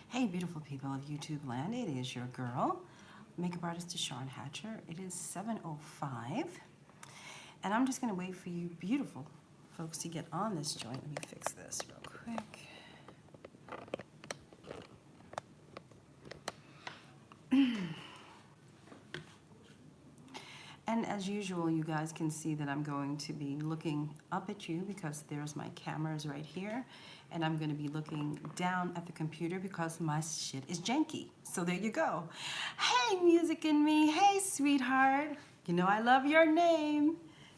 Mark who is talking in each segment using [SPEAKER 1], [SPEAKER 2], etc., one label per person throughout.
[SPEAKER 1] Hey, beautiful people of YouTube land, it is your girl, makeup artist DeShawn Hatcher. It is 7:05, and I'm just gonna wait for you beautiful folks to get on this joint. Let me fix this real quick. And as usual, you guys can see that I'm going to be looking up at you because there's my cameras right here. And I'm going to be looking down at the computer because my shit is janky. So there you go. Hey, music in me. Hey, sweetheart. You know I love your name.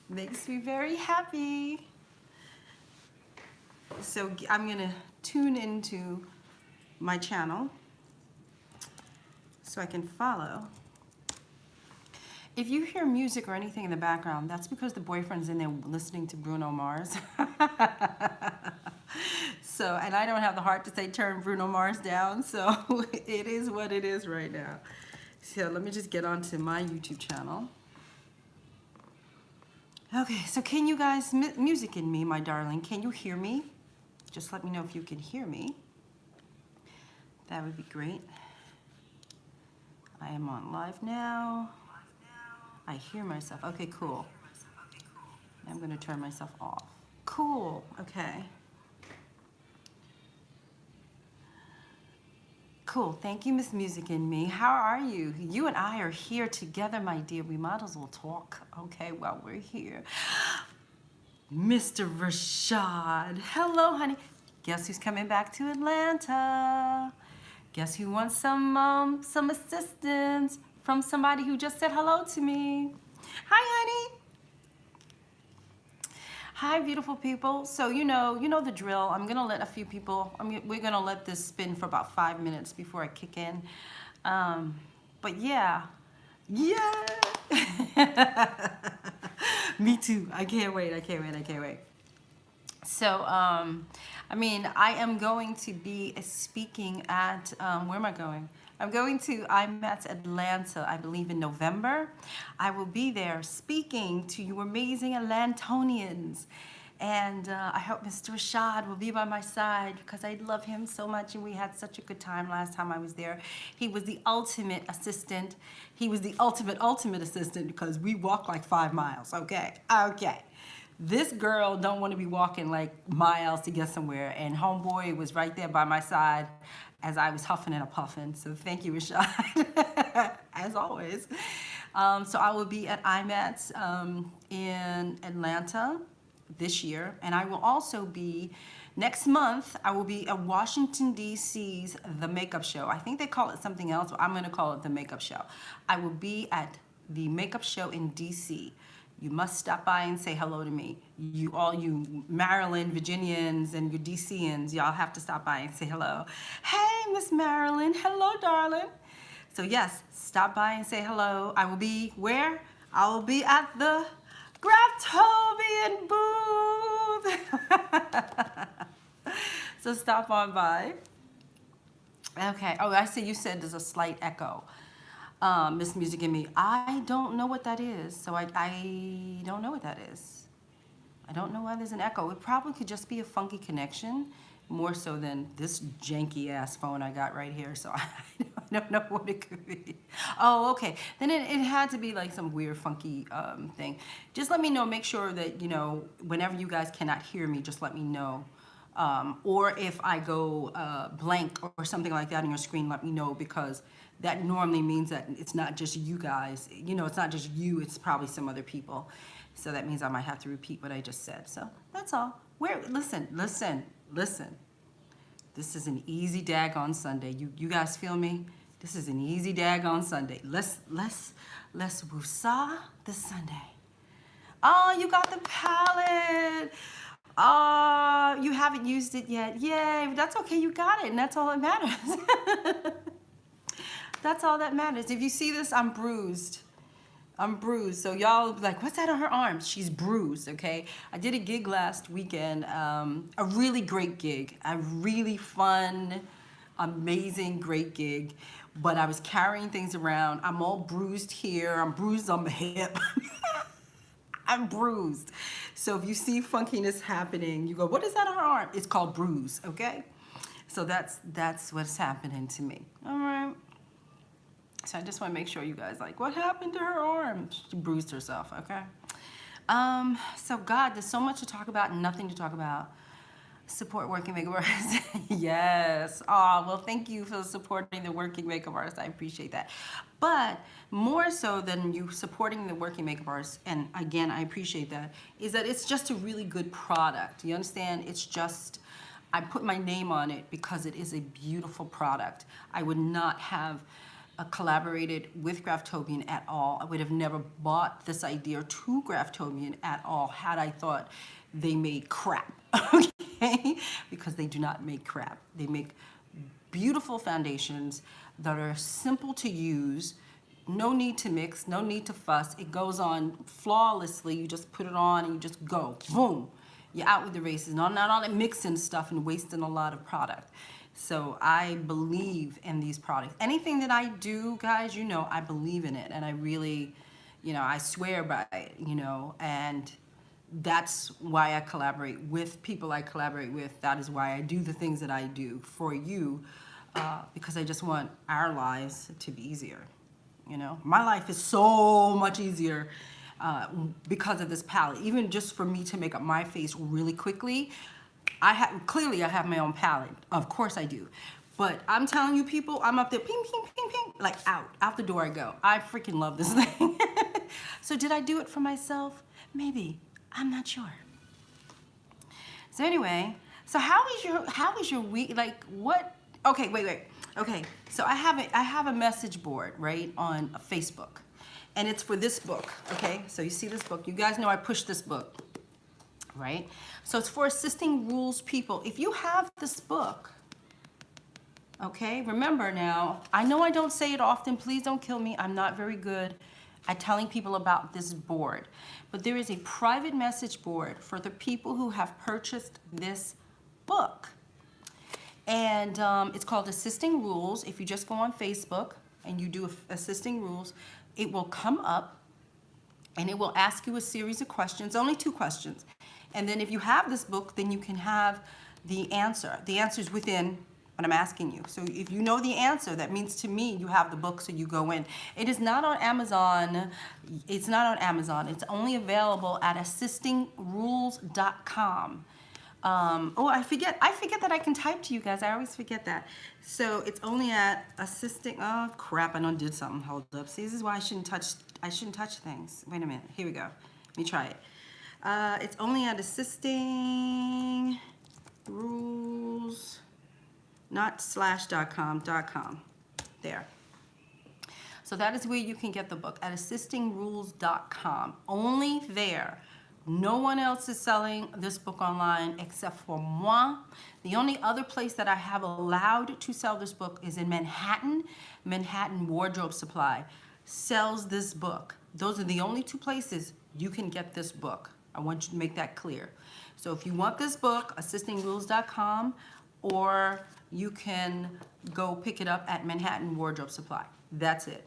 [SPEAKER 1] Makes me very happy. So I'm going to tune into my channel so I can follow. If you hear music or anything in the background, that's because the boyfriend's in there listening to Bruno Mars. So, and I don't have the heart to say turn Bruno Mars down, so it is what it is right now. So let me just get onto my YouTube channel. Okay, so can you guys, music in me, my darling, can you hear me? Just let me know if you can hear me. That would be great. I am on live now. I hear myself. Okay, cool. I'm going to turn myself off. Cool. Okay. Cool. Thank you, Miss Music in Me. How are you? You and I are here together, my dear. We might as well talk, okay, while we're here. Mr. Rashad. Hello, honey. Guess who's coming back to Atlanta? Guess who wants some assistance from somebody who just said hello to me? Hi, honey. Hi, beautiful people. So you know the drill. I'm gonna let a few people. We're gonna let this spin for about 5 minutes before I kick in. But yeah. Me too. I can't wait. I can't wait. I can't wait. So, I mean, I am going to be speaking at, where am I going? I'm going to IMATS Atlanta, I believe in November. I will be there speaking to you amazing Atlantonians. And I hope Mr. Rashad will be by my side because I love him so much and we had such a good time last time I was there. He was the ultimate assistant. He was the ultimate assistant because we walked like 5 miles, okay? Okay. This girl don't want to be walking like miles to get somewhere, and homeboy was right there by my side as I was huffing and a puffing. So thank you, Rashad, as always. So I will be at IMATS in Atlanta this year, and I will also be, next month, I will be at Washington, D.C.'s The Makeup Show. I think they call it something else, but I'm going to call it The Makeup Show. I will be at the Makeup Show in D.C. You must stop by and say hello to me. All you Maryland, Virginians, and your DCians, y'all have to stop by and say hello. Hey, Miss Maryland. Hello, darling. So yes, stop by and say hello. I will be where? I will be at the Graftobian booth. So stop on by. Okay. Oh, I see you said there's a slight echo. Miss Music in Me. I don't know what that is, so I don't know what that is. I don't know why there's an echo. It probably could just be a funky connection, more so than this janky ass phone I got right here, so I don't know what it could be. Oh, okay. Then it had to be like some weird funky thing. Just let me know, make sure that, whenever you guys cannot hear me, just let me know. Or if I go blank or something like that on your screen, let me know, because that normally means that it's not just you guys. It's not just you, it's probably some other people. So that means I might have to repeat what I just said. So that's all. Listen. This is an easy daggone Sunday. You guys feel me? This is an easy daggone Sunday. Let's woosah this Sunday. Oh, you got the palette. Oh, you haven't used it yet. Yay, that's okay, you got it, and that's all that matters. That's all that matters. If you see this, I'm bruised. So y'all be like, what's that on her arm? She's bruised, okay? I did a gig last weekend, a really great gig, a really fun, amazing, great gig. But I was carrying things around. I'm all bruised here. I'm bruised on the hip. I'm bruised. So if you see funkiness happening, you go, what is that on her arm? It's called bruise, okay? So that's what's happening to me. All right. So I just want to make sure you guys like, what happened to her arm? She bruised herself, okay? So God, there's so much to talk about and nothing to talk about. Support working makeup artists. Yes. Oh, well, thank you for supporting the working makeup artists. I appreciate that. But more so than you supporting the working makeup artists, and again, I appreciate that, is that it's just a really good product. You understand? It's just, I put my name on it because it is a beautiful product. I would not have collaborated with Graftobian at all. I would have never bought this idea to Graftobian at all had I thought they made crap, okay? Because they do not make crap. They make beautiful foundations that are simple to use, no need to mix, no need to fuss. It goes on flawlessly. You just put it on and you just go, boom. You're out with the races. Not all that mixing stuff and wasting a lot of product. So I believe in these products. Anything that I do, guys, you know, I believe in it. And I really, you know, I swear by it, you know, and that's why I collaborate with people I collaborate with. That is why I do the things that I do for you, because I just want our lives to be easier. You know, my life is so much easier because of this palette. Even just for me to make up my face really quickly, clearly I have my own palette. Of course I do. But I'm telling you people, I'm up there, ping, ping, ping, ping, like out the door I go. I freaking love this thing. So did I do it for myself? Maybe. I'm not sure. So anyway, so how is your week? Like what? Okay, wait. Okay, so I have a message board, right, on Facebook, and it's for this book. Okay, so you see this book. You guys know I push this book, right? So it's for assisting rules people. If you have this book, okay, remember now. I know I don't say it often. Please don't kill me. I'm not very good at telling people about this board. But there is a private message board for the people who have purchased this book. And it's called Assisting Rules. If you just go on Facebook and you do Assisting Rules, it will come up and it will ask you a series of questions, only 2 questions. And then if you have this book, then you can have the answer. The answer is within what I'm asking you. So if you know the answer, that means to me you have the book, so you go in. It is not on Amazon. It's not on Amazon. It's only available at assistingrules.com. Oh, I forget that I can type to you guys. I always forget that. So it's only at oh crap, I done did something. Hold up. See, this is why I shouldn't touch things. Wait a minute. Here we go. Let me try it. It's only at assisting rules, not /.com. There. So that is where you can get the book, at assistingrules.com. Only there. No one else is selling this book online except for moi. The only other place that I have allowed to sell this book is in Manhattan. Manhattan Wardrobe Supply sells this book. Those are the only 2 places you can get this book. I want you to make that clear. So if you want this book, assistingrules.com, or you can go pick it up at Manhattan Wardrobe Supply. That's it.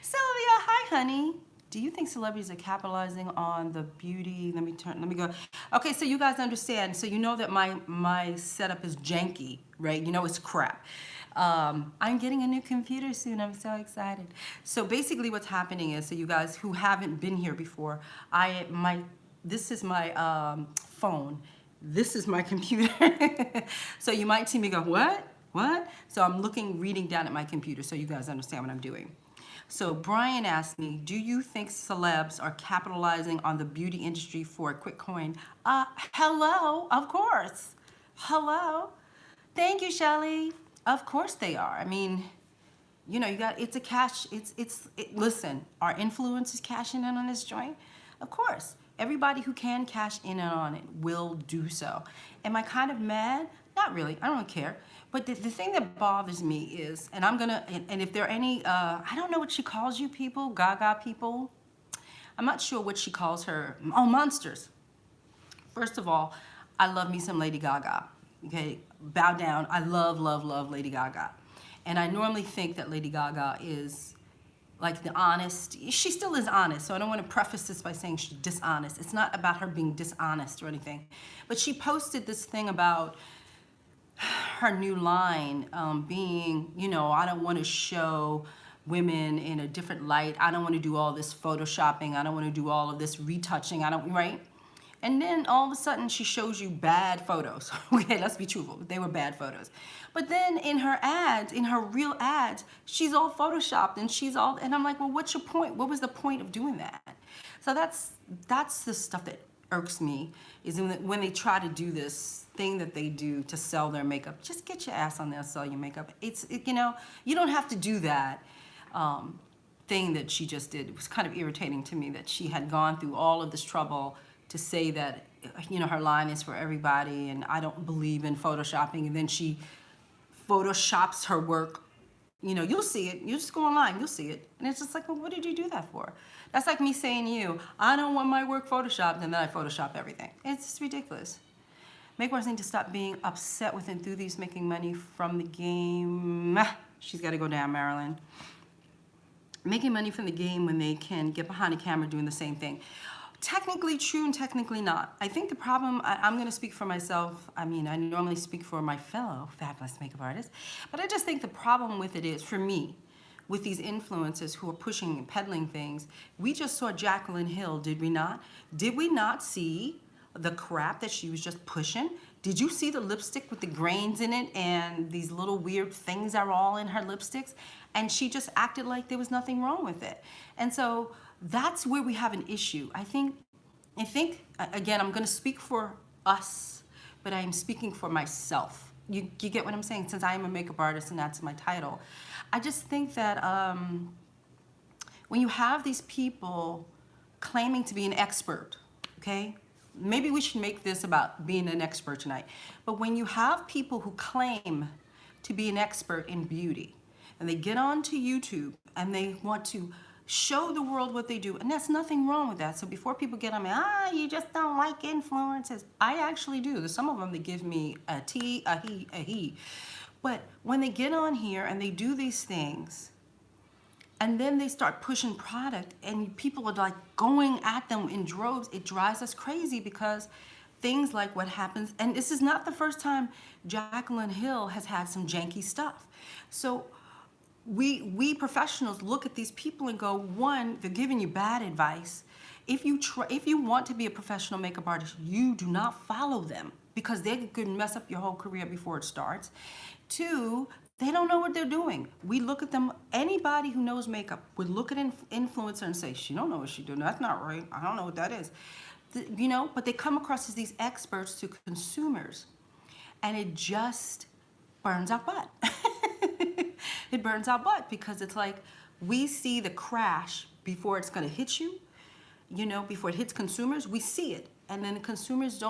[SPEAKER 1] Sylvia, hi honey. Do you think celebrities are capitalizing on the beauty? Let me go. Okay, so you guys understand. So you know that my setup is janky, right? You know it's crap. I'm getting a new computer soon. I'm so excited. So basically what's happening is, so you guys who haven't been here before, this is my phone. This is my computer. So you might see me go, what? So I'm reading down at my computer so you guys understand what I'm doing. So Brian asked me, do you think celebs are capitalizing on the beauty industry for a quick coin? Hello, of course. Hello. Thank you, Shelly. Of course they are. I mean, you know, listen, are influencers cashing in on this joint? Of course. Everybody who can cash in on it will do so. Am I kind of mad? Not really. I don't care. But the thing that bothers me is, and if there are any, I don't know what she calls you people, Gaga people. I'm not sure what she calls her. Oh, monsters. First of all, I love me some Lady Gaga. Okay, bow down. I love Lady Gaga. And I normally think that Lady Gaga is like the honest, she still is honest, so I don't want to preface this by saying she's dishonest. It's not about her being dishonest or anything. But she posted this thing about her new line being, you know, I don't want to show women in a different light. I don't want to do all this photoshopping. I don't want to do all of this retouching. Right? And then all of a sudden she shows you bad photos. Okay, let's be truthful. They were bad photos. But then in her ads, in her real ads, she's all photoshopped and I'm like, well, what's your point? What was the point of doing that? So that's the stuff that irks me, is when they try to do this thing that they do to sell their makeup. Just get your ass on there and sell your makeup. You know, you don't have to do that. Thing that she just did. It was kind of irritating to me that she had gone through all of this trouble to say that, you know, her line is for everybody and I don't believe in photoshopping, and then she photoshops her work. You know, you'll see it. You just go online, you'll see it. And it's just like, well, what did you do that for? That's like me saying to you, I don't want my work photoshopped, and then I Photoshop everything. It's just ridiculous. Makeup artists need to stop being upset with enthusiasts making money from the game. She's got to go down, Marilyn. Making money from the game when they can get behind a camera doing the same thing. Technically true and technically not. I think the problem, I'm going to speak for myself. I mean, I normally speak for my fellow fabulous makeup artists, but I just think the problem with it is, for me, with these influencers who are pushing and peddling things, we just saw Jaclyn Hill, did we not? Did we not see the crap that she was just pushing? Did you see the lipstick with the grains in it and these little weird things are all in her lipsticks? And she just acted like there was nothing wrong with it. And so that's where we have an issue. I think, again, I'm gonna speak for us, but I am speaking for myself. You get what I'm saying? Since I am a makeup artist and that's my title. I just think that when you have these people claiming to be an expert, okay? Maybe we should make this about being an expert tonight. But when you have people who claim to be an expert in beauty, and they get onto YouTube and they want to show the world what they do, and there's nothing wrong with that. So before people get on me, you just don't like influencers. I actually do. There's some of them that give me a tee-hee-hee. But when they get on here and they do these things, and then they start pushing product and people are like going at them in droves, it drives us crazy, because things like what happens, and this is not the first time Jaclyn Hill has had some janky stuff. So we professionals look at these people and go, one, they're giving you bad advice. If you want to be a professional makeup artist, you do not follow them, because they could mess up your whole career before it starts. Two, they don't know what they're doing. We look at them, anybody who knows makeup would look at an influencer and say, she don't know what she's doing, that's not right, I don't know what that is. You know, but they come across as these experts to consumers, and it just burns our butt. It burns our butt, because it's like we see the crash before it's gonna hit you, you know, before it hits consumers, we see it. And then the consumers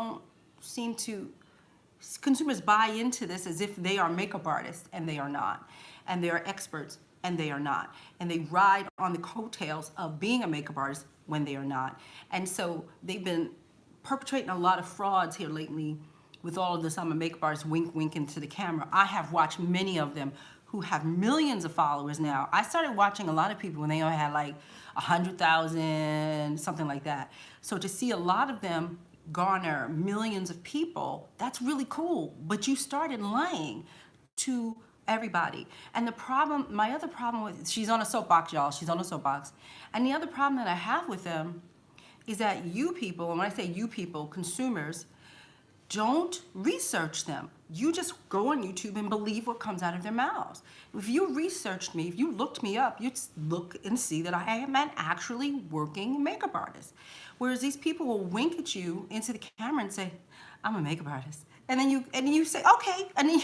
[SPEAKER 1] consumers buy into this as if they are makeup artists, and they are not. And they are experts, and they are not. And they ride on the coattails of being a makeup artist when they are not. And so they've been perpetrating a lot of frauds here lately with all of this, I'm a makeup artist, wink, wink into the camera. I have watched many of them who have millions of followers now. I started watching a lot of people when they only had like 100,000, something like that. So to see a lot of them garner millions of people, that's really cool. But you started lying to everybody. And the problem, my other problem with, she's on a soapbox, y'all, she's on a soapbox. And the other problem that I have with them is that you people, and when I say you people, consumers, don't research them. You just go on YouTube and believe what comes out of their mouths. If you researched me, if you looked me up, you'd look and see that I am an actually working makeup artist. Whereas these people will wink at you into the camera and say, I'm a makeup artist. And then you say, okay, and then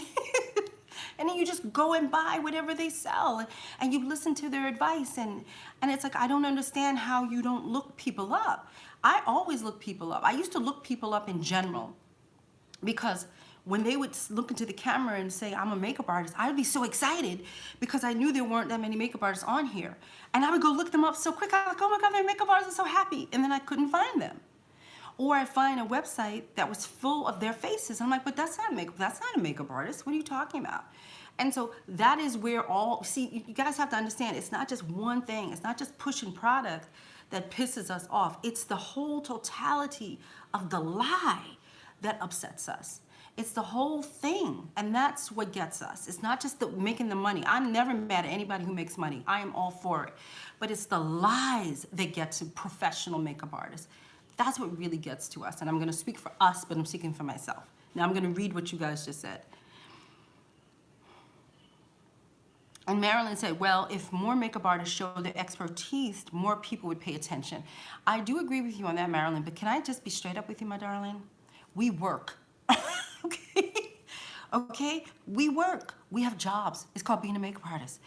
[SPEAKER 1] and then you just go and buy whatever they sell, and you listen to their advice, and it's like, I don't understand how you don't look people up. I always look people up. I used to look people up in general, because when they would look into the camera and say, I'm a makeup artist, I would be so excited, because I knew there weren't that many makeup artists on here. And I would go look them up so quick. I was like, oh my God, they're makeup artists, I'm so happy. And then I couldn't find them. Or I find a website that was full of their faces. I'm like, but that's not a makeup artist. What are you talking about? And so that is where see, you guys have to understand, it's not just one thing. It's not just pushing product that pisses us off. It's the whole totality of the lie that upsets us. It's the whole thing. And that's what gets us. It's not just the making the money. I'm never mad at anybody who makes money. I am all for it. But it's the lies that get to professional makeup artists. That's what really gets to us. And I'm going to speak for us, but I'm speaking for myself. Now I'm going to read what you guys just said. And Marilyn said, well, if more makeup artists show their expertise, more people would pay attention. I do agree with you on that, Marilyn, but can I just be straight up with you, my darling? We work. Okay? Okay? We work. We have jobs. It's called being a makeup artist.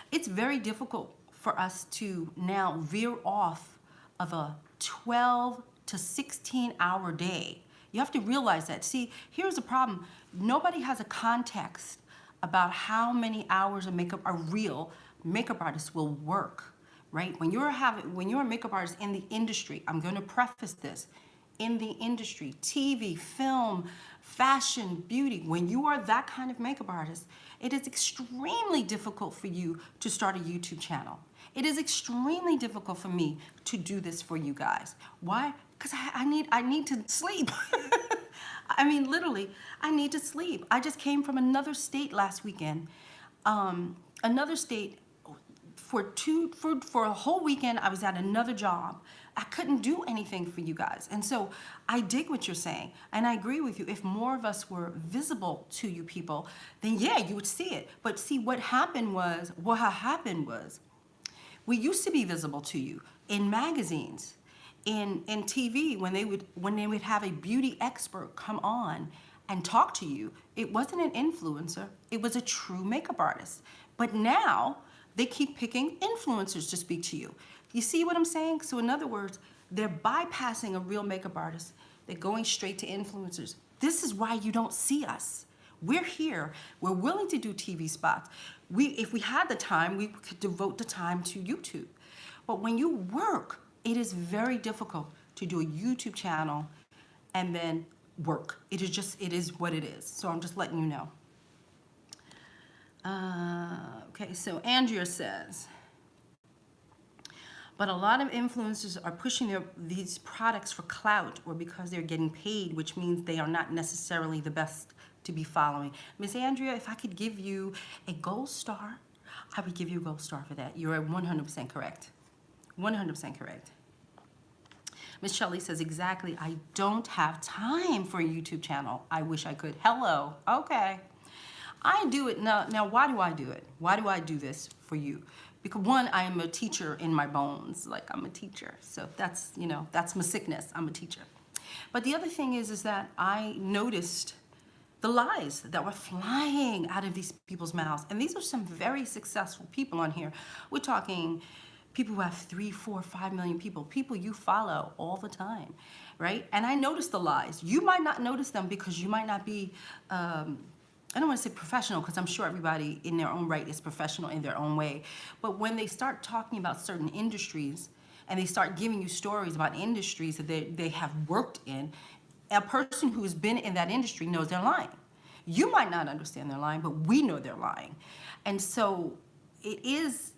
[SPEAKER 1] It's very difficult for us to now veer off of a 12 to 16-hour day. You have to realize that. See, here's the problem. Nobody has a context about how many hours of makeup a real makeup artist will work, right? When you're a makeup artist in the industry, I'm going to preface this, in the industry, TV, film, fashion, beauty, when you are that kind of makeup artist, it is extremely difficult for you to start a YouTube channel. It is extremely difficult for me to do this for you guys. Why? Because I need to sleep. I mean, literally, I need to sleep. I just came from another state last weekend. Another state, for a whole weekend, I was at another job. I couldn't do anything for you guys. And so I dig what you're saying. And I agree with you. If more of us were visible to you people, then yeah, you would see it. But see, what happened was, we used to be visible to you in magazines, in TV, when they would have a beauty expert come on and talk to you. It wasn't an influencer, it was a true makeup artist. But now they keep picking influencers to speak to you. You see what I'm saying? So in other words, they're bypassing a real makeup artist. They're going straight to influencers. This is why you don't see us. We're here. We're willing to do TV spots. If we had the time, we could devote the time to YouTube. But when you work, it is very difficult to do a YouTube channel and then work. It is what it is. So I'm just letting you know. Okay, so Andrea says, but a lot of influencers are pushing these products for clout or because they're getting paid, which means they are not necessarily the best to be following. Miss Andrea, if I could give you a gold star, I would give you a gold star for that. You're 100% correct. 100% correct. Miss Shelley says, exactly, I don't have time for a YouTube channel. I wish I could. Hello, okay. I do it now, why do I do it? Why do I do this for you? Because one, I am a teacher in my bones. Like, I'm a teacher. So that's, that's my sickness. I'm a teacher. But the other thing is that I noticed the lies that were flying out of these people's mouths. And these are some very successful people on here. We're talking people who have 3, 4, 5 million people you follow all the time, right? And I noticed the lies. You might not notice them because you might not be, I don't want to say professional, because I'm sure everybody in their own right is professional in their own way. But when they start talking about certain industries and they start giving you stories about industries that they have worked in, a person who's been in that industry knows they're lying. You might not understand they're lying, but we know they're lying. And so it's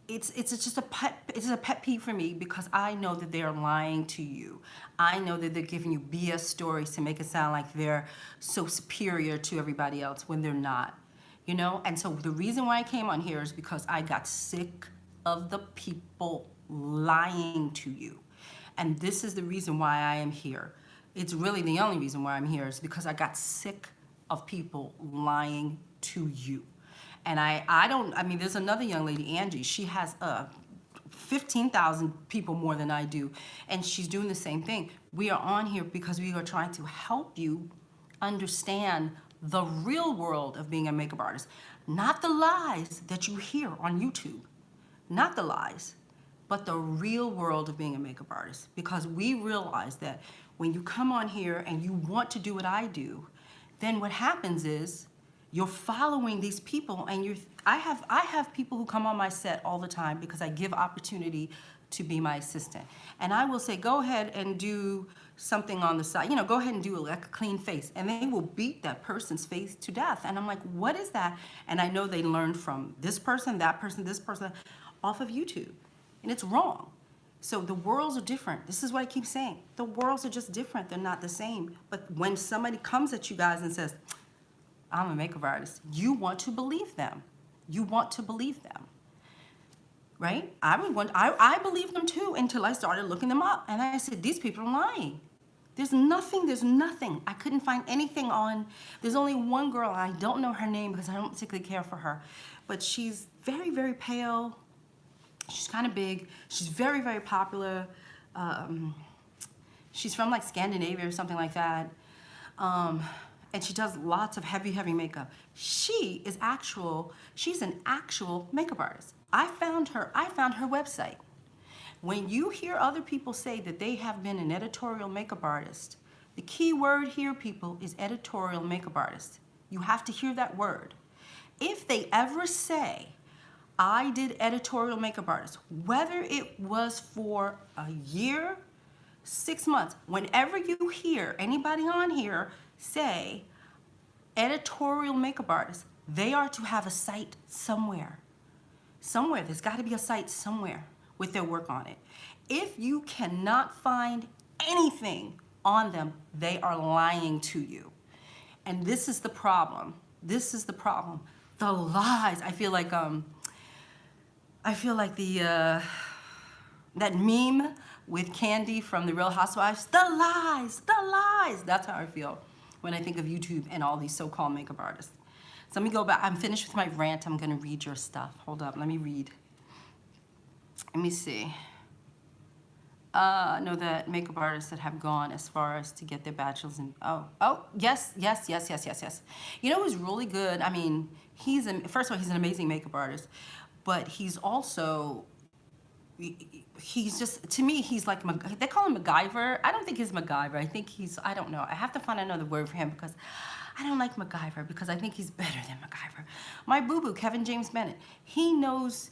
[SPEAKER 1] just a pet peeve for me, because I know that they're lying to you. I know that they're giving you BS stories to make it sound like they're so superior to everybody else when they're not, And so the reason why I came on here is because I got sick of the people lying to you. And this is the reason why I am here. It's really the only reason why I'm here, is because I got sick of people lying to you. And I mean, there's another young lady, Angie, she has 15,000 people more than I do, and she's doing the same thing. We are on here because we are trying to help you understand the real world of being a makeup artist, not the lies that you hear on YouTube, not the lies, but the real world of being a makeup artist. Because we realize that when you come on here and you want to do what I do, then what happens is you're following these people, and I have people who come on my set all the time because I give opportunity to be my assistant. And I will say, go ahead and do something on the side, go ahead and do like a clean face. And they will beat that person's face to death. And I'm like, what is that? And I know they learned from this person, that person, this person, off of YouTube. And it's wrong. So the worlds are different. This is what I keep saying. The worlds are just different. They're not the same. But when somebody comes at you guys and says, I'm a makeup artist, you want to believe them. You want to believe them. Right? I believed them too until I started looking them up. And I said, these people are lying. There's nothing. I couldn't find anything on, there's only one girl, I don't know her name because I don't particularly care for her, but she's very, very pale. She's kind of big. She's very, very popular. She's from like Scandinavia or something like that. And she does lots of heavy, heavy makeup. She's an actual makeup artist. I found her website. When you hear other people say that they have been an editorial makeup artist, the key word here, people, is editorial makeup artist. You have to hear that word. If they ever say, I did editorial makeup artist, whether it was for a year, 6 months, whenever you hear anybody on here say editorial makeup artist, they are to have a site somewhere. Somewhere, there's got to be a site somewhere with their work on it. If you cannot find anything on them, they are lying to you. And this is the problem. This is the problem. The lies. I feel like the that meme with Candy from The Real Housewives. The lies, the lies. That's how I feel when I think of YouTube and all these so-called makeup artists. So let me go back. I'm finished with my rant. I'm gonna read your stuff. Hold up, let me read. Let me see. Know that makeup artists that have gone as far as to get their bachelor's in, yes. You know who's really good? I mean, first of all, he's an amazing makeup artist, but he's also, he's just, to me, he's like, they call him MacGyver. I don't think he's MacGyver. I think I don't know. I have to find another word for him because I don't like MacGyver because I think he's better than MacGyver. My boo-boo, Kevin James Bennett, he knows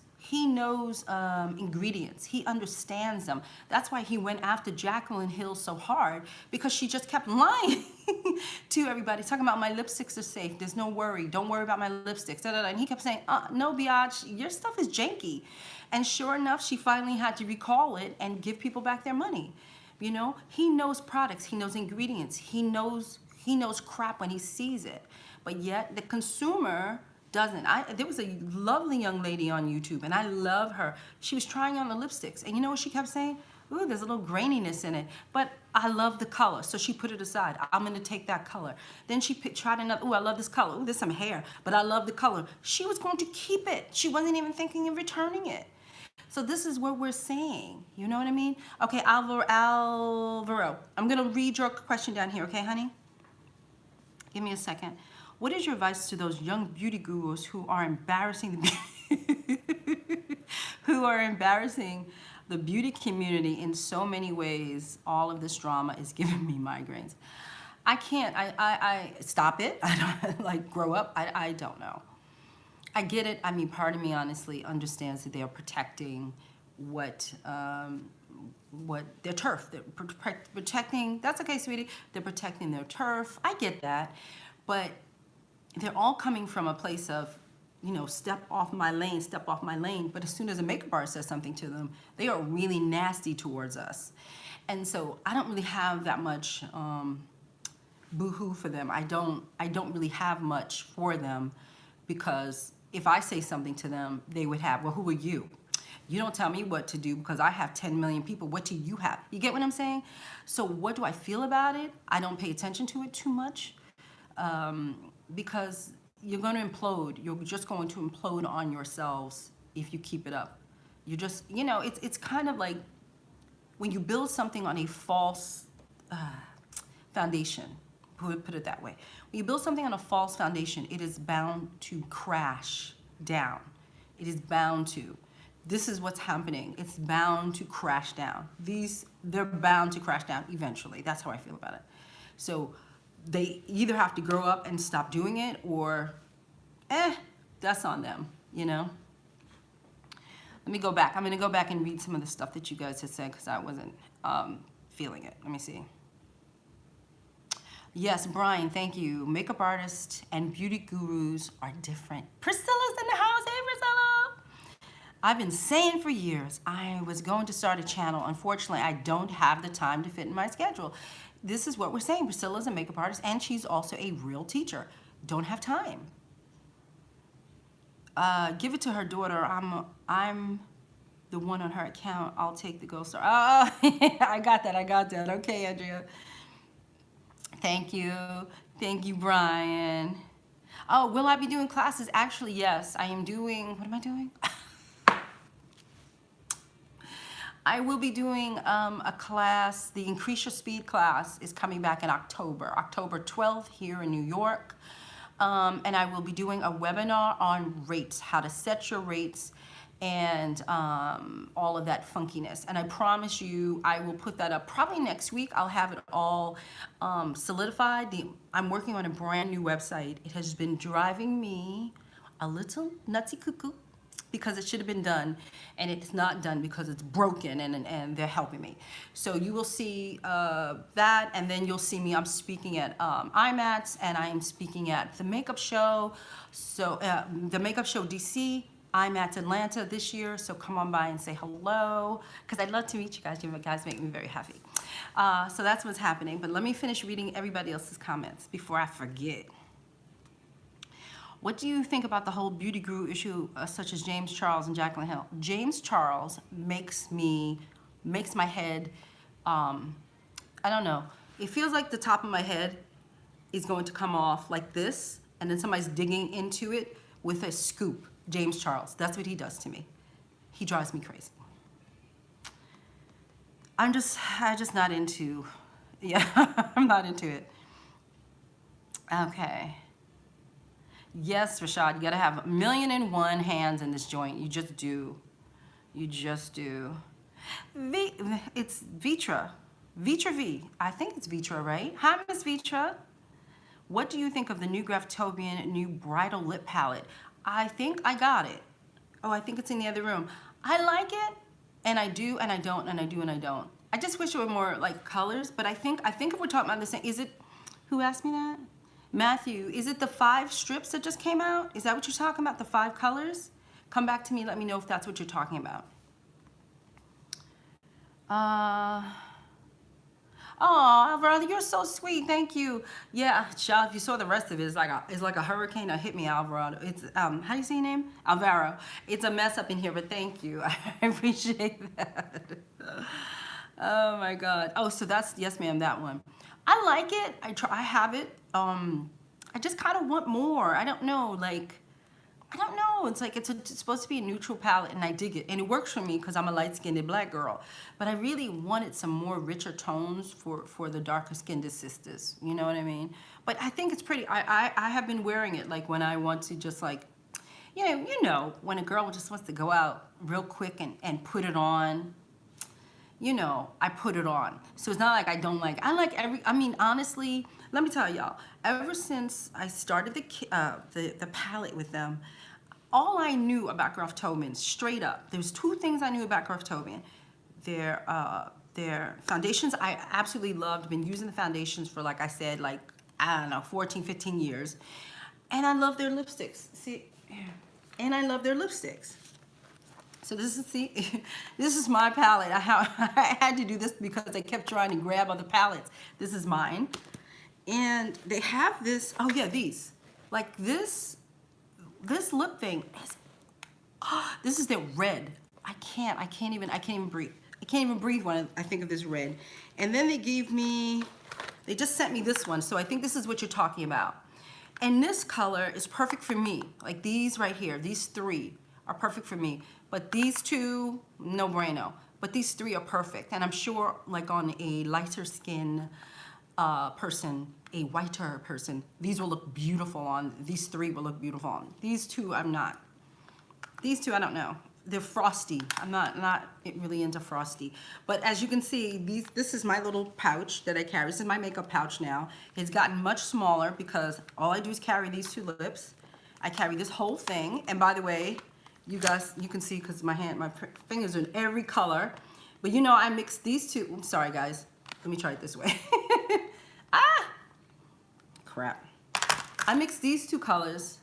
[SPEAKER 1] ingredients. He understands them. That's why he went after Jaclyn Hill so hard, because she just kept lying to everybody, talking about my lipsticks are safe. There's no worry. Don't worry about my lipsticks. Da, da, da. And he kept saying, no, biatch, your stuff is janky. And sure enough, she finally had to recall it and give people back their money. You know, he knows products. He knows ingredients. He knows crap when he sees it. But yet the consumer doesn't. There was a lovely young lady on YouTube, and I love her. She was trying on the lipsticks, and you know what she kept saying? Ooh, there's a little graininess in it, but I love the color, so she put it aside. I'm gonna take that color. Then she tried another, ooh, I love this color. Ooh, there's some hair, but I love the color. She was going to keep it. She wasn't even thinking of returning it. So this is what we're saying, you know what I mean? Okay, Alvaro, I'm gonna read your question down here, okay, honey? Give me a second. What is your advice to those young beauty gurus who are embarrassing the beauty community in so many ways? All of this drama is giving me migraines. I can't. I stop it. I don't like grow up. I don't know. I get it. I mean, part of me honestly understands that they are protecting what their turf. They're protecting. That's okay, sweetie. They're protecting their turf. I get that, but they're all coming from a place of, you know, step off my lane, but as soon as a makeup artist says something to them, they are really nasty towards us. And so I don't really have that much boo-hoo for them. I don't really have much for them, because if I say something to them, they would have, well, who are you? You don't tell me what to do because I have 10 million people. What do you have? You get what I'm saying? So what do I feel about it? I don't pay attention to it too much. Because you're going to implode. You're just going to implode on yourselves if you keep it up. You just, you know, it's kind of like when you build something on a false foundation, put it that way. When you build something on a false foundation, it is bound to crash down. It is bound to. This is what's happening. It's bound to crash down. They're bound to crash down eventually. That's how I feel about it. So they either have to grow up and stop doing it, or that's on them, you know? Let me go back. I'm gonna go back and read some of the stuff that you guys had said, because I wasn't feeling it. Let me see. Yes, Brian, thank you. Makeup artists and beauty gurus are different. Priscilla's in the house. Hey, Priscilla. I've been saying for years I was going to start a channel. Unfortunately, I don't have the time to fit in my schedule. This is what we're saying. Priscilla's a makeup artist, and she's also a real teacher. Don't have time. Give it to her daughter. I'm the one on her account. I'll take the gold star. Oh, I got that. I got that. Okay, Andrea. Thank you. Thank you, Brian. Oh, will I be doing classes? Actually, yes. I am doing, what am I doing? I will be doing a class. The Increase Your Speed class is coming back in October 12th here in New York. And I will be doing a webinar on rates, how to set your rates, and all of that funkiness. And I promise you, I will put that up probably next week. I'll have it all solidified. I'm working on a brand new website. It has been driving me a little nutsy cuckoo because it should have been done, and it's not done because it's broken, and they're helping me. So you will see that, and then you'll see me. I'm speaking at IMATS, and I am speaking at the makeup show. So the makeup show DC, IMATS Atlanta this year. So come on by and say hello, because I'd love to meet you guys. You guys make me very happy. So that's what's happening. But let me finish reading everybody else's comments before I forget. What do you think about the whole beauty guru issue, such as James Charles and Jaclyn Hill? James Charles makes my head, I don't know. It feels like the top of my head is going to come off like this, and then somebody's digging into it with a scoop. James Charles, that's what he does to me. He drives me crazy. I'm just not into, yeah, I'm not into it. Okay. Yes, Rashad, you gotta have 1,000,001 hands in this joint. You just do. You just do. It's Vitra. Vitra V. I think it's Vitra, right? Hi, Miss Vitra. What do you think of the new Graftobian new bridal lip palette? I think I got it. Oh, I think it's in the other room. I like it, and I do, and I don't, and I do, and I don't. I just wish there were more like colors, but I think if we're talking about the same, is it, who asked me that? Matthew, is it the 5 strips that just came out? Is that what you're talking about, the 5 colors? Come back to me, let me know if that's what you're talking about. Oh, Alvaro, you're so sweet, thank you. Yeah, Shaw, if you saw the rest of it, it's like a hurricane that hit me, Alvaro. It's, how do you say your name? Alvaro. It's a mess up in here, but thank you. I appreciate that. Oh my God. Oh, so that's, yes ma'am, that one. I like it. I have it. I just kind of want more. I don't know. Like, I don't know. It's like it's supposed to be a neutral palette, and I dig it, and it works for me because I'm a light-skinned black girl. But I really wanted some more richer tones for the darker-skinned sisters. You know what I mean? But I think it's pretty. I have been wearing it like when I want to just like, you know, when a girl just wants to go out real quick and put it on. You know, I put it on. So it's not like I don't like, I like I mean, honestly, let me tell y'all, ever since I started the palette with them, all I knew about Graftobian, straight up, there's 2 things I knew about Graftobian. Their foundations, I absolutely loved, been using the foundations for, like I said, like, I don't know, 14, 15 years. And I love their lipsticks, see, and I love their lipsticks. So this is, see, this is my palette. I had to do this because I kept trying to grab other palettes. This is mine. And they have this, oh yeah, these. Like this lip thing is, oh, this is their red. I can't even breathe. I can't even breathe when I think of this red. And then they just sent me this one. So I think this is what you're talking about. And this color is perfect for me. Like these right here, these 3 are perfect for me. But these 2, no bueno. But these 3 are perfect. And I'm sure like on a lighter skin person, a whiter person, these will look beautiful on, these 3 will look beautiful on. These 2, I'm not. These 2, I don't know. They're frosty. I'm not really into frosty. But as you can see, this is my little pouch that I carry. This is my makeup pouch now. It's gotten much smaller because all I do is carry these 2 lips. I carry this whole thing. And by the way, you guys, you can see because my fingers are in every color. But you know, I mixed these 2. I'm sorry, guys. Let me try it this way. Ah! Crap. I mixed these 2 colors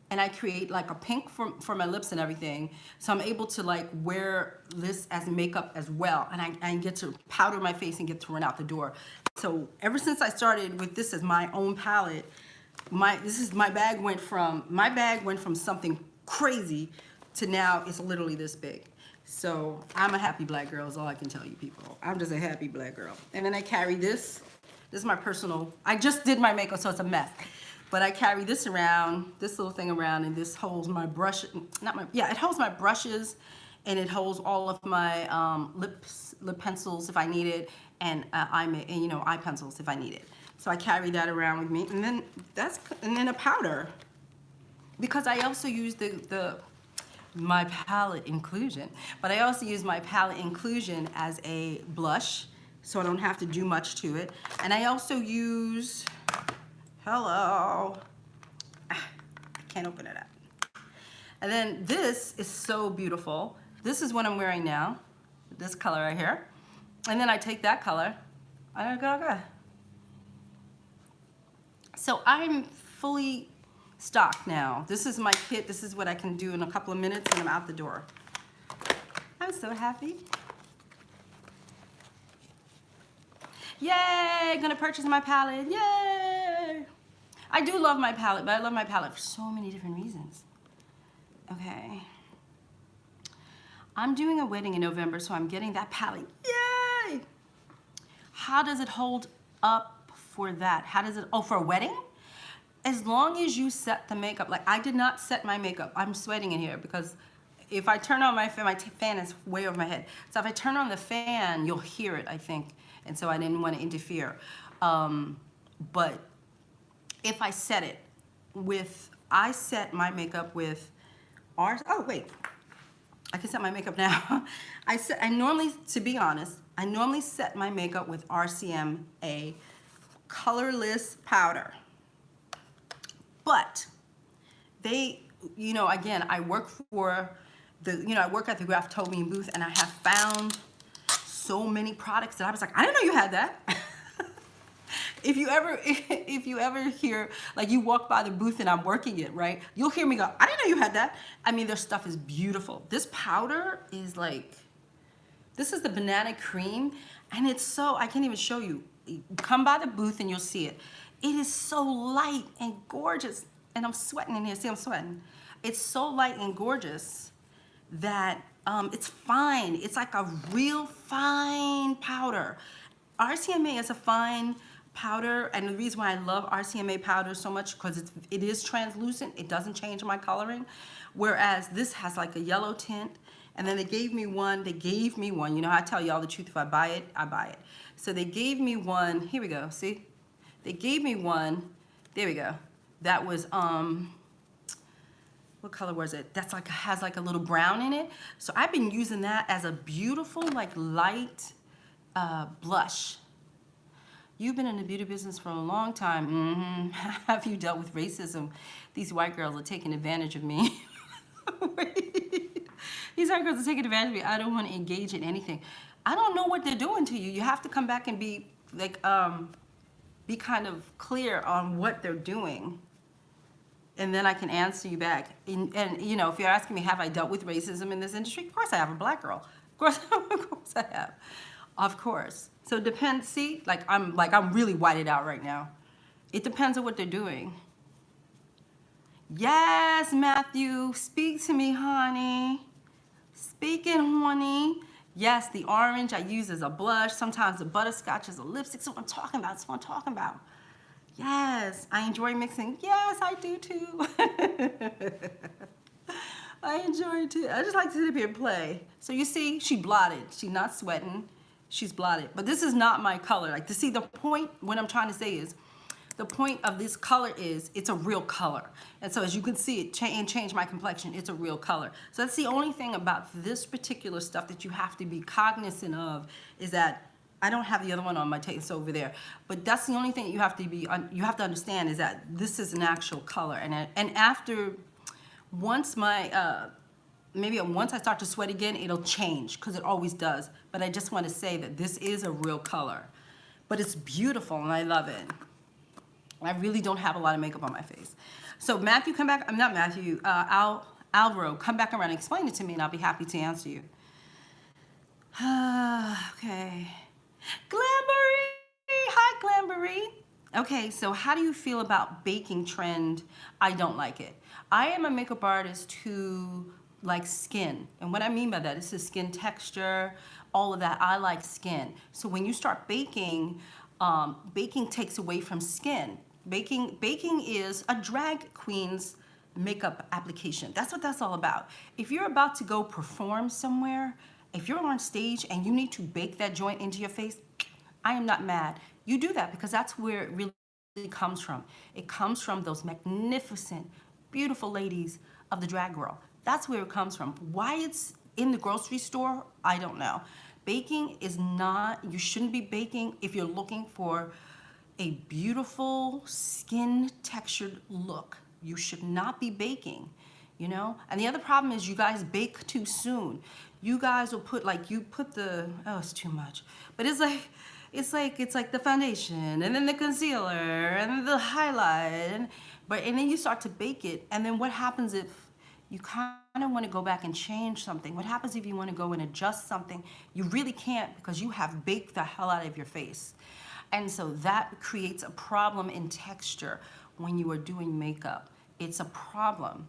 [SPEAKER 1] and I create like a pink for my lips and everything. So I'm able to like wear this as makeup as well. And I get to powder my face and get to run out the door. So ever since I started with this as my own palette, my bag went from something crazy to now it's literally this big. So I'm a happy black girl is all I can tell you people. I'm just a happy black girl. And then I carry this. This is my personal, I just did my makeup so it's a mess. But I carry this around, this little thing around, and this holds my brush, it holds my brushes, and it holds all of my lip pencils if I need it, and eye pencils if I need it. So I carry that around with me, and then a powder, because I also use my palette inclusion, but I also use my palette inclusion as a blush, so I don't have to do much to it. And I also use, hello, I can't open it up. And then this is so beautiful. This is what I'm wearing now, this color right here. And then I take that color, and I go. So I'm fully stocked now. This is my kit. This is what I can do in a couple of minutes, and I'm out the door. I'm so happy. Yay, gonna purchase my palette, yay! I do love my palette, but I love my palette for so many different reasons. Okay. I'm doing a wedding in November, so I'm getting that palette, yay! How does it hold up for that? How does it, for a wedding? As long as you set the makeup, like I did not set my makeup. I'm sweating in here because if I turn on my fan is way over my head. So if I turn on the fan, you'll hear it, I think. And so I didn't want to interfere. But if I set it with, I set my makeup with oh wait, I can set my makeup now. I normally, to be honest, I normally set my makeup with RCMA colorless powder. But they, again, I work for I work at the Graftobian booth, and I have found so many products that I was like, I didn't know you had that. If you ever hear, like you walk by the booth and I'm working it, right? You'll hear me go, I didn't know you had that. I mean, their stuff is beautiful. This powder is like, this is the banana cream, and it's so, I can't even show you. Come by the booth and you'll see it. It is so light and gorgeous, and I'm sweating in here. See, I'm sweating. It's so light and gorgeous that it's fine. It's like a real fine powder. RCMA is a fine powder, and the reason why I love RCMA powder so much because it is translucent. It doesn't change my coloring, whereas this has like a yellow tint. And then they gave me one. You know, I tell you all the truth. If I buy it, I buy it. So they gave me one. Here we go. See, they gave me one. There we go. That was what color was it? That's like has like a little brown in it. So I've been using that as a beautiful like light blush. You've been in the beauty business for a long time. Mm-hmm. Have you dealt with racism? These white girls are taking advantage of me. Wait. These white girls are taking advantage of me. I don't want to engage in anything. I don't know what they're doing to you. You have to come back and be like, be kind of clear on what they're doing. And then I can answer you back. And you know, if you're asking me, have I dealt with racism in this industry? Of course I have, a black girl. Of course I have. Of course. So it depends, see, I'm really whited out right now. It depends on what they're doing. Yes, Matthew, speak to me, honey. Speaking, honey. Yes, the orange I use as a blush. Sometimes the butterscotch is a lipstick. So what I'm talking about, that's what I'm talking about. Yes, I enjoy mixing. Yes, I do too. I enjoy it too. I just like to sit up here and play. So you see, she blotted. She's not sweating. She's blotted. But this is not my color. Like, to see the point, what I'm trying to say is, the point of this color is it's a real color. And so as you can see, it change my complexion. It's a real color. So that's the only thing about this particular stuff that you have to be cognizant of, is that I don't have the other one on my taste over there. But that's the only thing that you have to understand, is that this is an actual color. And after, once my, maybe once I start to sweat again, it'll change, because it always does. But I just want to say that this is a real color. But it's beautiful, and I love it. I really don't have a lot of makeup on my face. So Matthew, come back. I'm not Matthew. Alvaro, come back around and explain it to me, and I'll be happy to answer you. Okay. Glambury. Hi, Glambury. Okay, so how do you feel about baking trend? I don't like it. I am a makeup artist who likes skin. And what I mean by that is the skin texture, all of that. I like skin. So when you start baking, baking takes away from skin. Baking is a drag queen's makeup application. That's what that's all about. If you're about to go perform somewhere, if you're on stage and you need to bake that joint into your face, I am not mad. You do that because that's where it really comes from. It comes from those magnificent, beautiful ladies of the drag world. That's where it comes from. Why it's in the grocery store, I don't know. Baking is not, you shouldn't be baking if you're looking for a beautiful skin textured look. You should not be baking, you know? And the other problem is you guys bake too soon. You guys will put oh, it's too much. But it's like the foundation and then the concealer and then the highlight and then you start to bake it, and then what happens if you kind of want to go back and change something? What happens if you want to go and adjust something? You really can't because you have baked the hell out of your face. And so that creates a problem in texture when you are doing makeup. It's a problem.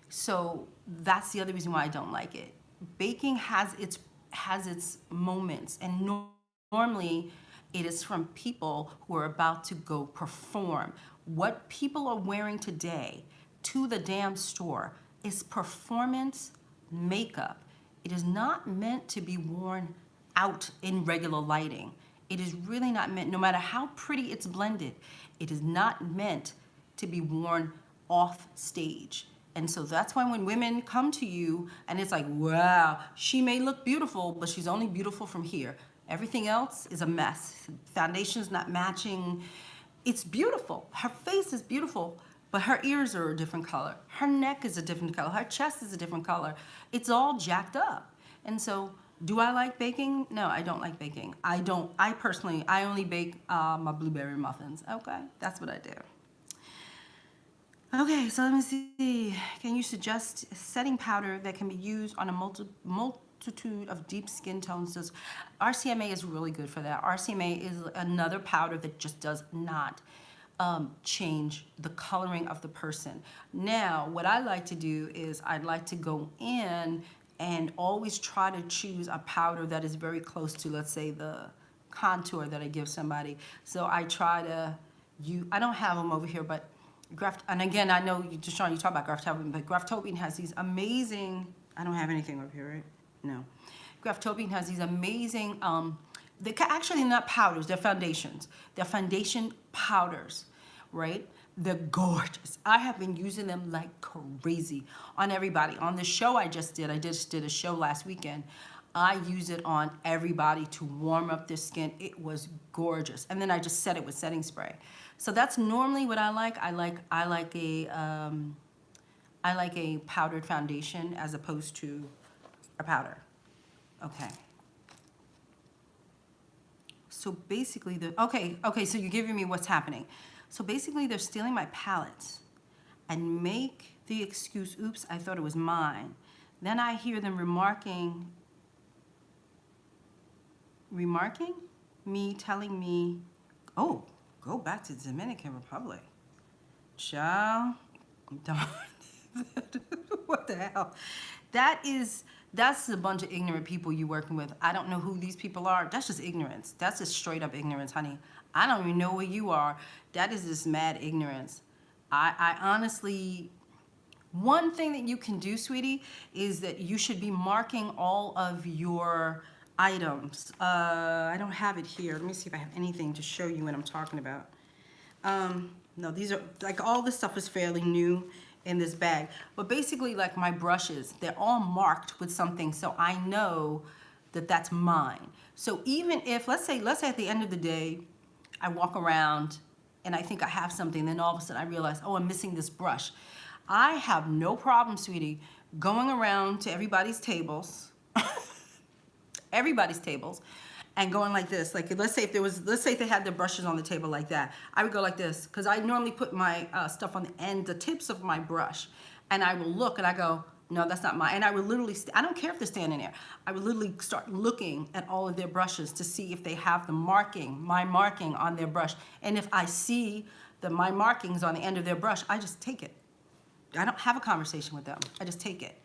[SPEAKER 1] So that's the other reason why I don't like it. Baking has its moments, and normally it is from people who are about to go perform. What people are wearing today to the damn store is performance makeup. It is not meant to be worn out in regular lighting. It is really not meant, no matter how pretty it's blended, it is not meant to be worn off stage. And so that's why when women come to you and it's like, wow, she may look beautiful, but she's only beautiful from here. Everything else is a mess. Foundation's not matching. It's beautiful. Her face is beautiful, but her ears are a different color. Her neck is a different color. Her chest is a different color. It's all jacked up. And so, do I like baking? No, I don't like baking. I only bake my blueberry muffins. Okay, that's what I do. Okay, so let me see. Can you suggest a setting powder that can be used on a multitude of deep skin tones? RCMA is really good for that. RCMA is another powder that just does not change the coloring of the person. Now, what I like to do is I'd like to go in and always try to choose a powder that is very close to, let's say, the contour that I give somebody. So I try to, I don't have them over here, but and again, I know, DeShawn, you talk about Graftobian, but Graftobian has these amazing, I don't have anything over here, right? No. Graftobian has these amazing, they're actually not powders, they're foundations. They're foundation powders, right? They're gorgeous. I have been using them like crazy on everybody. On the show I just did a show last weekend. I use it on everybody to warm up their skin. It was gorgeous. And then I just set it with setting spray. So that's normally what I like. I like a powdered foundation as opposed to a powder. Okay. So basically okay, so you're giving me what's happening. So basically they're stealing my palette and make the excuse, oops, I thought it was mine. Then I hear them remarking me, telling me, oh, go back to the Dominican Republic. Child, darn. What the hell? That's a bunch of ignorant people you're working with. I don't know who these people are. That's just ignorance. That's just straight up ignorance, honey. I don't even know where you are. That is just mad ignorance. I honestly, one thing that you can do, sweetie, is that you should be marking all of your items. I don't have it here. Let me see if I have anything to show you what I'm talking about. No, these are, like, all this stuff is fairly new in this bag. But basically, like, my brushes, they're all marked with something, so I know that that's mine. So even if, let's say at the end of the day, I walk around and I think I have something, then all of a sudden I realize, oh, I'm missing this brush. I have no problem, sweetie, going around to everybody's tables, and going like this. Like, let's say if they had their brushes on the table like that, I would go like this, because I normally put my stuff on the end, the tips of my brush, and I will look and I go, no, that's not mine. And I would literally, I don't care if they're standing there. I would literally start looking at all of their brushes to see if they have the marking, my marking on their brush. And if I see my markings on the end of their brush, I just take it. I don't have a conversation with them. I just take it.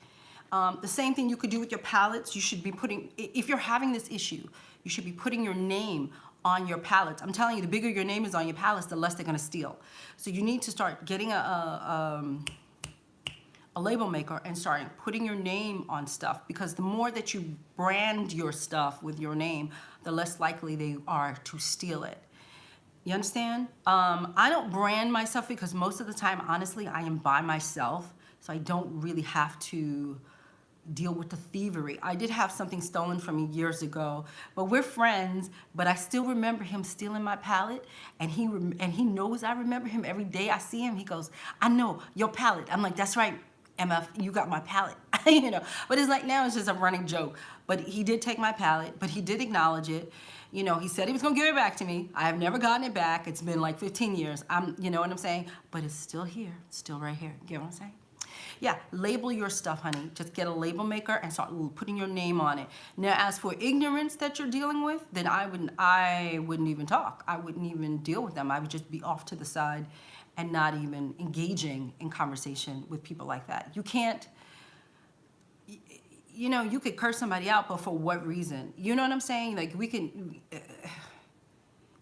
[SPEAKER 1] The same thing you could do with your palettes. You should be putting, if you're having this issue, you should be putting your name on your palettes. I'm telling you, the bigger your name is on your palettes, the less they're gonna steal. So you need to start getting a label maker and starting putting your name on stuff, because the more that you brand your stuff with your name, the less likely they are to steal it. You understand? I don't brand myself because most of the time, honestly, I am by myself, so I don't really have to deal with the thievery. I did have something stolen from me years ago, but we're friends, but I still remember him stealing my palette, and he knows I remember him. Every day I see him, he goes, I know, your palette. I'm like, that's right, MF, you got my palette. You know, but it's like, now it's just a running joke. But he did take my palette, but he did acknowledge it. You know, he said he was gonna give it back to me. I have never gotten it back. It's been like 15 years. You know what I'm saying? But it's still here, it's still right here. You get what I'm saying? Yeah, label your stuff, honey. Just get a label maker and start putting your name on it. Now, as for ignorance that you're dealing with, then I wouldn't even talk. I wouldn't even deal with them. I would just be off to the side and not even engaging in conversation with people like that. You can't, you know, you could curse somebody out, but for what reason? You know what I'm saying? Like, we can,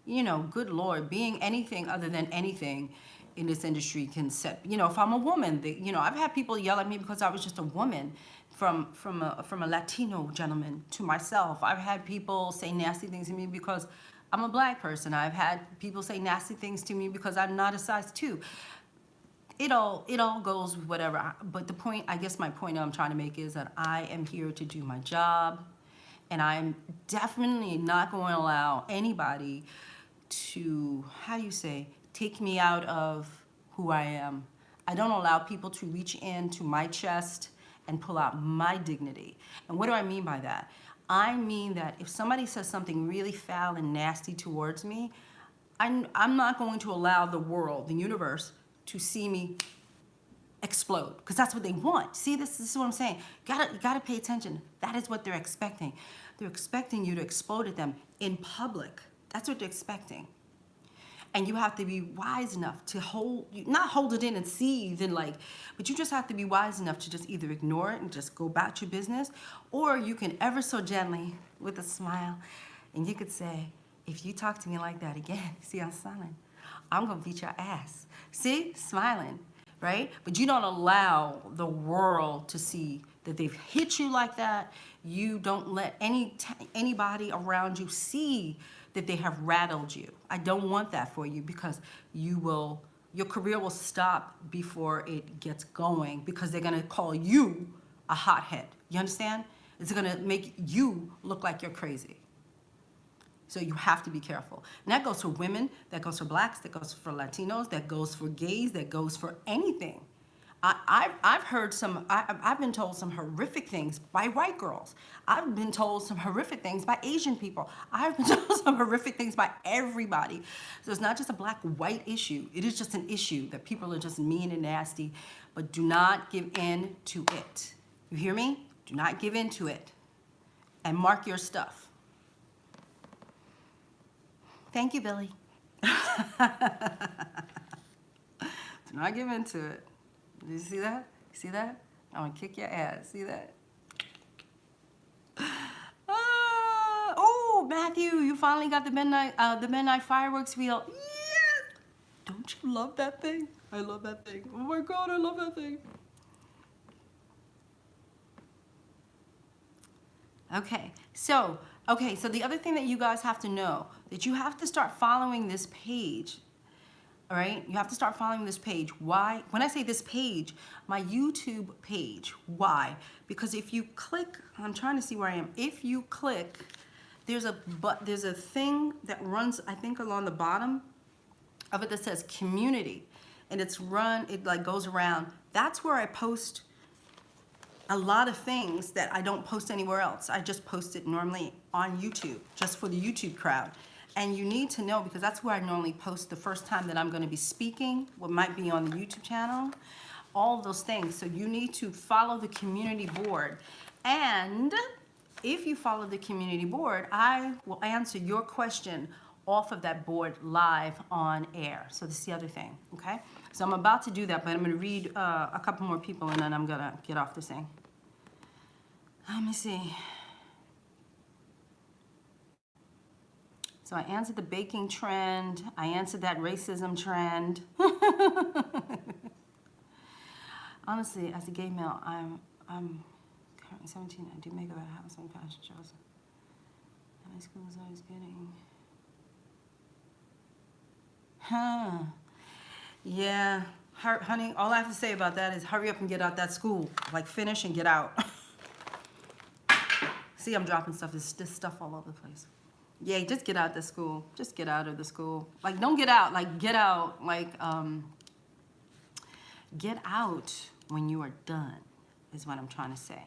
[SPEAKER 1] you know, good Lord, being anything other than anything in this industry can set, you know, if I'm a woman, you know, I've had people yell at me because I was just a woman, from a Latino gentleman to myself. I've had people say nasty things to me because I'm a black person. I've had people say nasty things to me because I'm not a size 2. It all goes with whatever. But the point, I guess my point I'm trying to make is that I am here to do my job, and I'm definitely not going to allow anybody to, how do you say, take me out of who I am. I don't allow people to reach into my chest and pull out my dignity. And what do I mean by that? I mean that if somebody says something really foul and nasty towards me, I'm not going to allow the world, the universe, to see me explode, because that's what they want. See, this is what I'm saying. You gotta pay attention. That is what they're expecting. They're expecting you to explode at them in public. That's what they're expecting. And you have to be wise enough to not hold it in and seethe and like, but you just have to be wise enough to just either ignore it and just go about your business, or you can ever so gently, with a smile, and you could say, if you talk to me like that again, see, I'm smiling, I'm gonna beat your ass. See, smiling, right? But you don't allow the world to see that they've hit you like that. You don't let anybody around you see that they have rattled you. I don't want that for you, because your career will stop before it gets going, because they're gonna call you a hothead. You understand? It's gonna make you look like you're crazy. So you have to be careful. And that goes for women, that goes for blacks, that goes for Latinos, that goes for gays, that goes for anything. I've been told some horrific things by white girls. I've been told some horrific things by Asian people. I've been told some horrific things by everybody. So it's not just a black-white issue. It is just an issue that people are just mean and nasty, but do not give in to it. You hear me? Do not give in to it. And mark your stuff. Thank you, Billy. Do not give in to it. Did you see that? You see that? I'm gonna kick your ass. See that? Oh, Matthew, you finally got the midnight fireworks wheel. Yes! Don't you love that thing? I love that thing. Oh my God, I love that thing. Okay, so the other thing that you guys have to know, that you have to start following this page. All right, you have to start following this page. Why? When I say this page, my YouTube page. Why? Because if you click, I'm trying to see where I am. If you click, there's a thing that runs, I think, along the bottom of it that says community, and it like goes around. That's where I post a lot of things that I don't post anywhere else. I just post it normally on YouTube, just for the YouTube crowd. And you need to know, because that's where I normally post the first time that I'm going to be speaking, what might be on the YouTube channel, all of those things. So you need to follow the community board. And if you follow the community board, I will answer your question off of that board live on air. So this is the other thing, okay? So I'm about to do that, but I'm going to read a couple more people, and then I'm going to get off this thing. Let me see. So I answered the baking trend. I answered that racism trend. Honestly, as a gay male, I'm currently 17. I do makeup at a house on fashion shows. High school is always getting. Huh. Yeah. Honey, all I have to say about that is hurry up and get out that school. Like, finish and get out. See, I'm dropping stuff. There's this stuff all over the place. Yeah, just get out the school. Just get out of the school. Like, don't get out. Like, get out. Like, get out when you are done, is what I'm trying to say.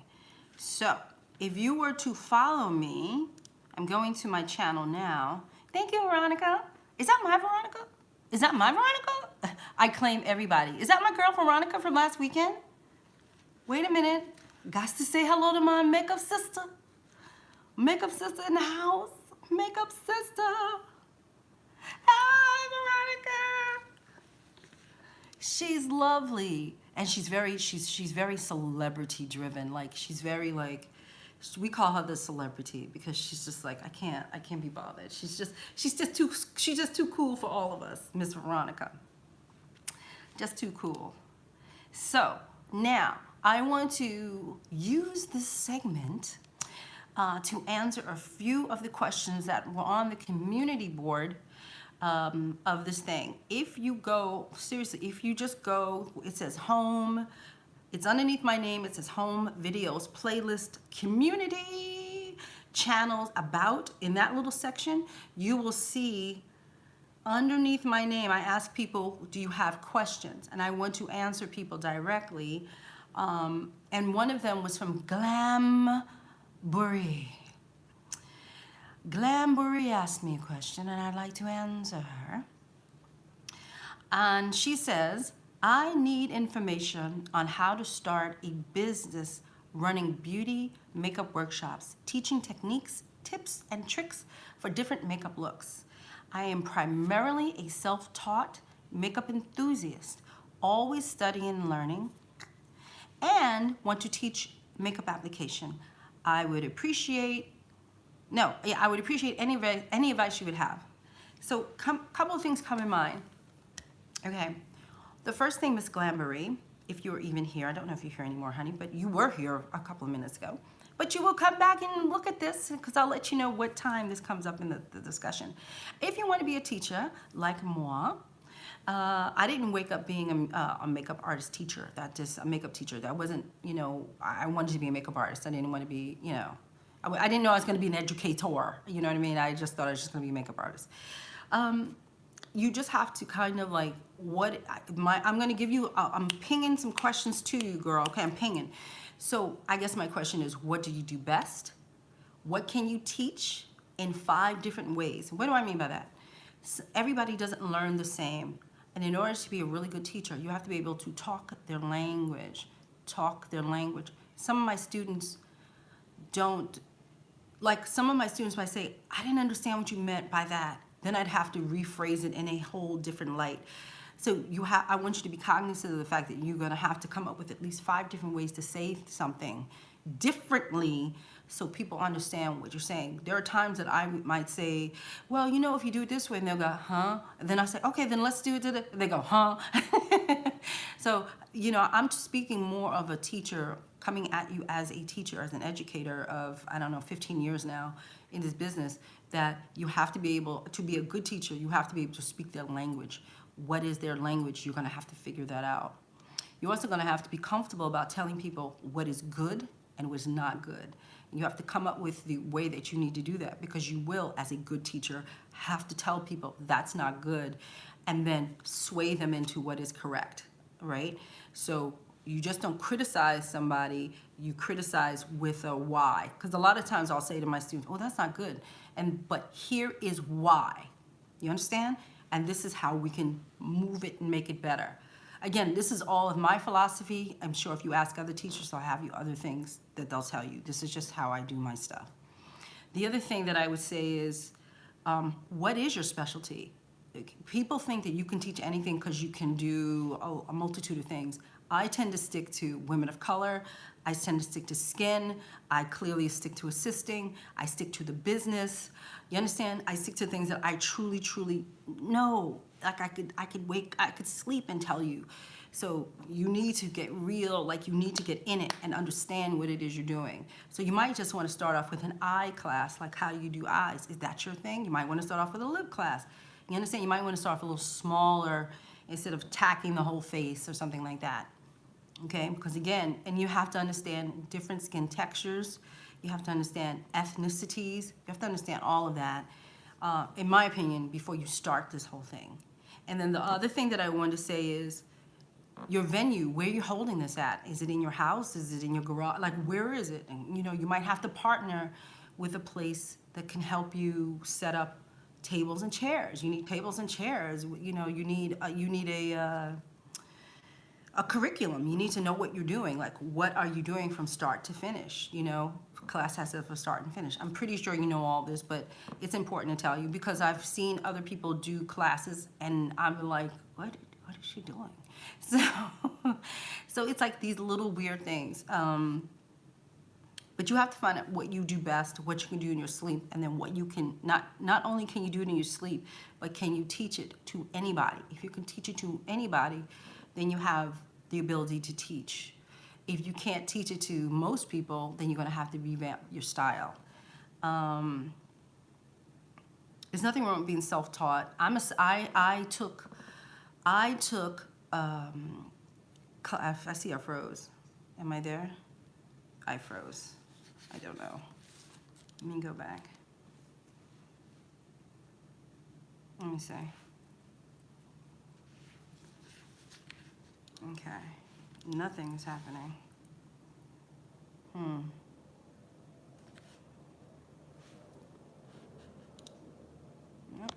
[SPEAKER 1] So, if you were to follow me, I'm going to my channel now. Thank you, Veronica. Is that my Veronica? Is that my Veronica? I claim everybody. Is that my girl Veronica from last weekend? Wait a minute. Got to say hello to my makeup sister. Makeup sister in the house. Makeup sister. Hi, Veronica. She's lovely. And she's very celebrity driven. Like, she's very, like, we call her the celebrity because she's just like, I can't be bothered. She's just too cool for all of us, Miss Veronica. Just too cool. So now I want to use this segment to answer a few of the questions that were on the community board of this thing. If you go, seriously, if you just go, it says home, it's underneath my name, it says home, videos, playlist, community, channels, about. In that little section, you will see underneath my name, I ask people, do you have questions? And I want to answer people directly. And one of them was from Glambury. Glambury asked me a question, and I'd like to answer her. And she says, I need information on how to start a business running beauty makeup workshops, teaching techniques, tips, and tricks for different makeup looks. I am primarily a self-taught makeup enthusiast, always studying and learning, and want to teach makeup application. I would appreciate any advice you would have. So couple of things come in mind. Okay, the first thing, Miss Glambury, if you're even here, I don't know if you're here anymore, honey, but you were here a couple of minutes ago. But you will come back and look at this because I'll let you know what time this comes up in the discussion. If you want to be a teacher like moi, I didn't wake up being a makeup artist teacher. That just a makeup teacher. That wasn't, you know, I wanted to be a makeup artist. I didn't want to be, you know, I didn't know I was going to be an educator. You know what I mean? I just thought I was just going to be a makeup artist. You just have to kind of like, I'm going to give you, I'm pinging some questions to you, girl. Okay, I'm pinging. So I guess my question is, what do you do best? What can you teach in 5 different ways? What do I mean by that? Everybody doesn't learn the same. And in order to be a really good teacher, you have to be able to talk their language. Some of my students don't, like some of my students might say, I didn't understand what you meant by that. Then I'd have to rephrase it in a whole different light. So I want you to be cognizant of the fact that you're gonna have to come up with at least 5 different ways to say something differently so people understand what you're saying. There are times that I might say, well, you know, if you do it this way, and they'll go, huh? And then I say, okay, then let's do it. And they go, huh? So, you know, I'm speaking more of a teacher, coming at you as a teacher, as an educator of, I don't know, 15 years now in this business, that you have to be able to be a good teacher. You have to be able to speak their language. What is their language? You're gonna have to figure that out. You're also gonna have to be comfortable about telling people what is good and what is not good. And you have to come up with the way that you need to do that, because you will, as a good teacher, have to tell people that's not good and then sway them into what is correct, right? So You just don't criticize somebody, you criticize with a why. Because a lot of times I'll say to my students, oh, that's not good. But here is why. You understand? And this is how we can move it and make it better. Again, this is all of my philosophy. I'm sure if you ask other teachers, they'll have you other things that they'll tell you. This is just how I do my stuff. The other thing that I would say is, what is your specialty? People think that you can teach anything because you can do a multitude of things. I tend to stick to women of color. I tend to stick to skin. I clearly stick to assisting. I stick to the business. You understand? I stick to things that I truly, truly know. Like I could sleep and tell you. So you need to get real, like you need to get in it and understand what it is you're doing. So you might just want to start off with an eye class, like how do you do eyes? Is that your thing? You might want to start off with a lip class. You understand? You might want to start off a little smaller instead of tacking the whole face or something like that. Okay? Because again, and you have to understand different skin textures. You have to understand ethnicities. You have to understand all of that, in my opinion, before you start this whole thing. And then the other thing that I wanted to say is your venue, where you're holding this at. Is it in your house? Is it in your garage? Like, where is it? And, you know, you might have to partner with a place that can help you set up tables and chairs. You need tables and chairs. You know, you need a curriculum. You need to know what you're doing. Like, what are you doing from start to finish? You know, class has to have a start and finish. I'm pretty sure you know all this, but it's important to tell you because I've seen other people do classes and I'm like, what is she doing? So it's like these little weird things. But you have to find out what you do best, what you can do in your sleep, and then what you can, not only can you do it in your sleep, but can you teach it to anybody? If you can teach it to anybody, then you have the ability to teach. If you can't teach it to most people, then you're gonna have to revamp your style. There's nothing wrong with being self-taught. I took, I see I froze. Am I there? I froze. I don't know. Let me go back. Let me see. Okay. Nothing's happening. Yep.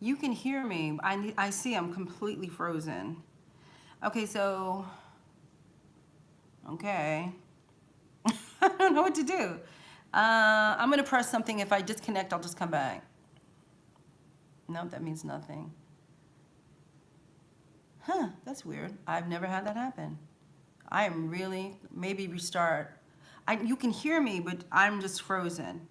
[SPEAKER 1] You can hear me. I see I'm completely frozen. Okay, so, okay. I don't know what to do. I'm gonna press something. If I disconnect, I'll just come back. No, that means nothing. Huh, that's weird. I've never had that happen. I am really, maybe restart. You can hear me, but I'm just frozen.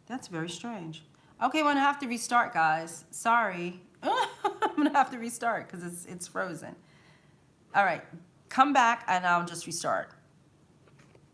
[SPEAKER 1] That's very strange. Okay, I'm gonna have to restart, guys. Sorry. I'm gonna have to restart because it's frozen. All right, come back and I'll just restart.